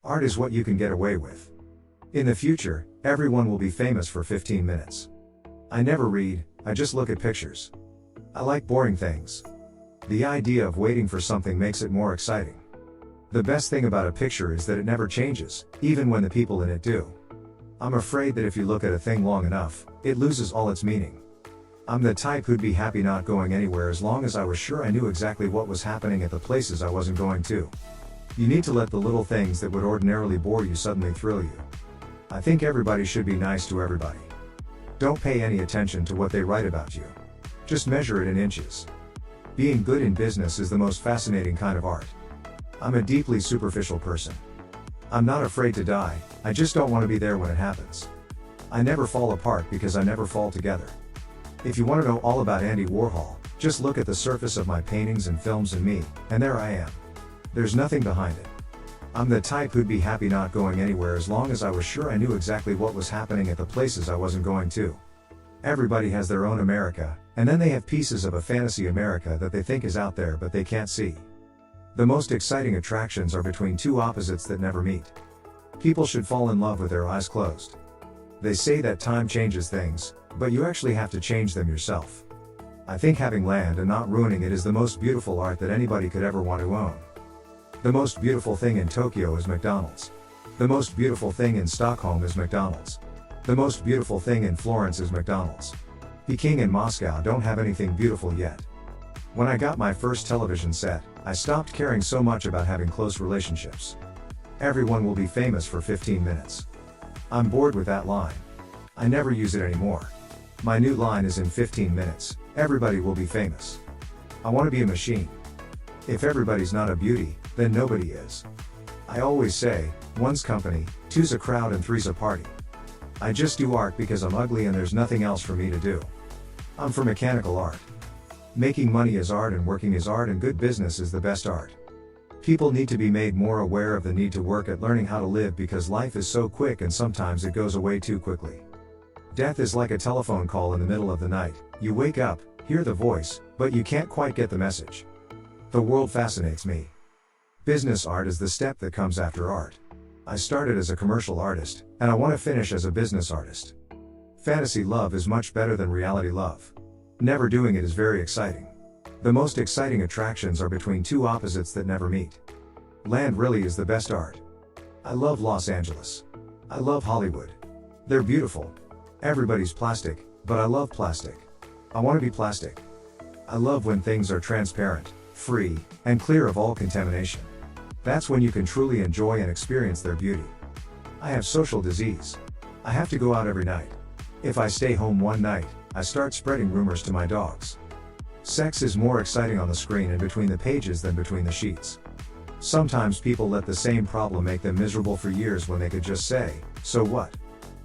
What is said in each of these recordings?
Art is what you can get away with. In the future, everyone will be famous for 15 minutes. I never read, I just look at pictures. I like boring things. The idea of waiting for something makes it more exciting. The best thing about a picture is that it never changes, even when the people in it do. I'm afraid that if you look at a thing long enough, it loses all its meaning. I'm the type who'd be happy not going anywhere as long as I was sure I knew exactly what was happening at the places I wasn't going to. You need to let the little things that would ordinarily bore you suddenly thrill you. I think everybody should be nice to everybody. Don't pay any attention to what they write about you. Just measure it in inches. Being good in business is the most fascinating kind of art. I'm a deeply superficial person. I'm not afraid to die, I just don't want to be there when it happens. I never fall apart because I never fall together. If you want to know all about Andy Warhol, just look at the surface of my paintings and films and me, and there I am. There's nothing behind it. I'm the type who'd be happy not going anywhere as long as I was sure I knew exactly what was happening at the places I wasn't going to. Everybody has their own America, and then they have pieces of a fantasy America that they think is out there but they can't see. The most exciting attractions are between two opposites that never meet. People should fall in love with their eyes closed. They say that time changes things, but you actually have to change them yourself. I think having land and not ruining it is the most beautiful art that anybody could ever want to own. The most beautiful thing in Tokyo is McDonald's. The most beautiful thing in Stockholm is McDonald's. The most beautiful thing in Florence is McDonald's. Peking and Moscow don't have anything beautiful yet. When I got my first television set, I stopped caring so much about having close relationships. Everyone will be famous for 15 minutes. I'm bored with that line. I never use it anymore. My new line is in 15 minutes, everybody will be famous. I want to be a machine. If everybody's not a beauty, then nobody is. I always say, one's company, two's a crowd and three's a party. I just do art because I'm ugly and there's nothing else for me to do. I'm for mechanical art. Making money is art and working is art and good business is the best art. People need to be made more aware of the need to work at learning how to live because life is so quick and sometimes it goes away too quickly. Death is like a telephone call in the middle of the night. You wake up, hear the voice, but you can't quite get the message. The world fascinates me. Business art is the step that comes after art. I started as a commercial artist, and I want to finish as a business artist. Fantasy love is much better than reality love. Never doing it is very exciting. The most exciting attractions are between two opposites that never meet. Land really is the best art. I love Los Angeles. I love Hollywood. They're beautiful. Everybody's plastic, but I love plastic. I want to be plastic. I love when things are transparent, free, and clear of all contamination. That's when you can truly enjoy and experience their beauty. I have social disease. I have to go out every night. If I stay home one night, I start spreading rumors to my dogs. Sex is more exciting on the screen and between the pages than between the sheets. Sometimes people let the same problem make them miserable for years when they could just say, "So what?"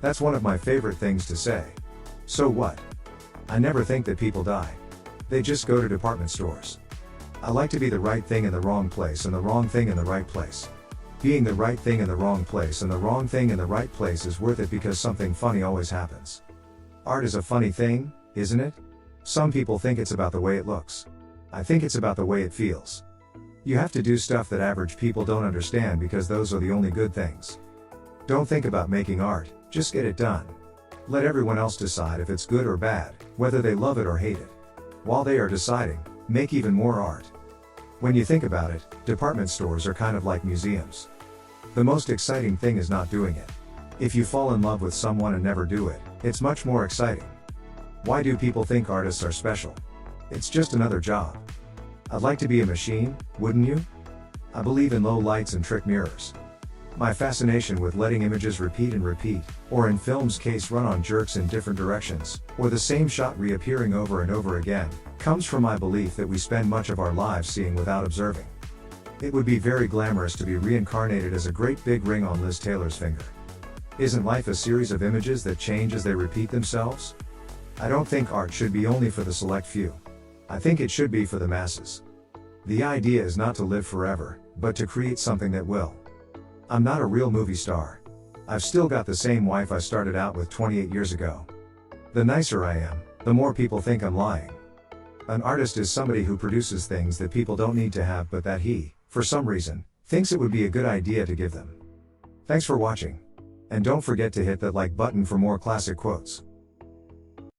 That's one of my favorite things to say. So what? I never think that people die. They just go to department stores. I like to be the right thing in the wrong place and the wrong thing in the right place. Being the right thing in the wrong place and the wrong thing in the right place is worth it because something funny always happens. Art is a funny thing, isn't it? Some people think it's about the way it looks. I think it's about the way it feels. You have to do stuff that average people don't understand because those are the only good things. Don't think about making art, just get it done. Let everyone else decide if it's good or bad, whether they love it or hate it. While they are deciding, make even more art. When you think about it, department stores are kind of like museums. The most exciting thing is not doing it. If you fall in love with someone and never do it, it's much more exciting. Why do people think artists are special? It's just another job. I'd like to be a machine, wouldn't you? I believe in low lights and trick mirrors. My fascination with letting images repeat and repeat, or in film's case run on jerks in different directions, or the same shot reappearing over and over again, comes from my belief that we spend much of our lives seeing without observing. It would be very glamorous to be reincarnated as a great big ring on Liz Taylor's finger. Isn't life a series of images that change as they repeat themselves? I don't think art should be only for the select few. I think it should be for the masses. The idea is not to live forever, but to create something that will. I'm not a real movie star. I've still got the same wife I started out with 28 years ago. The nicer I am, the more people think I'm lying. An artist is somebody who produces things that people don't need to have but that he, for some reason, thinks it would be a good idea to give them. Thanks for watching. And don't forget to hit that like button for more classic quotes.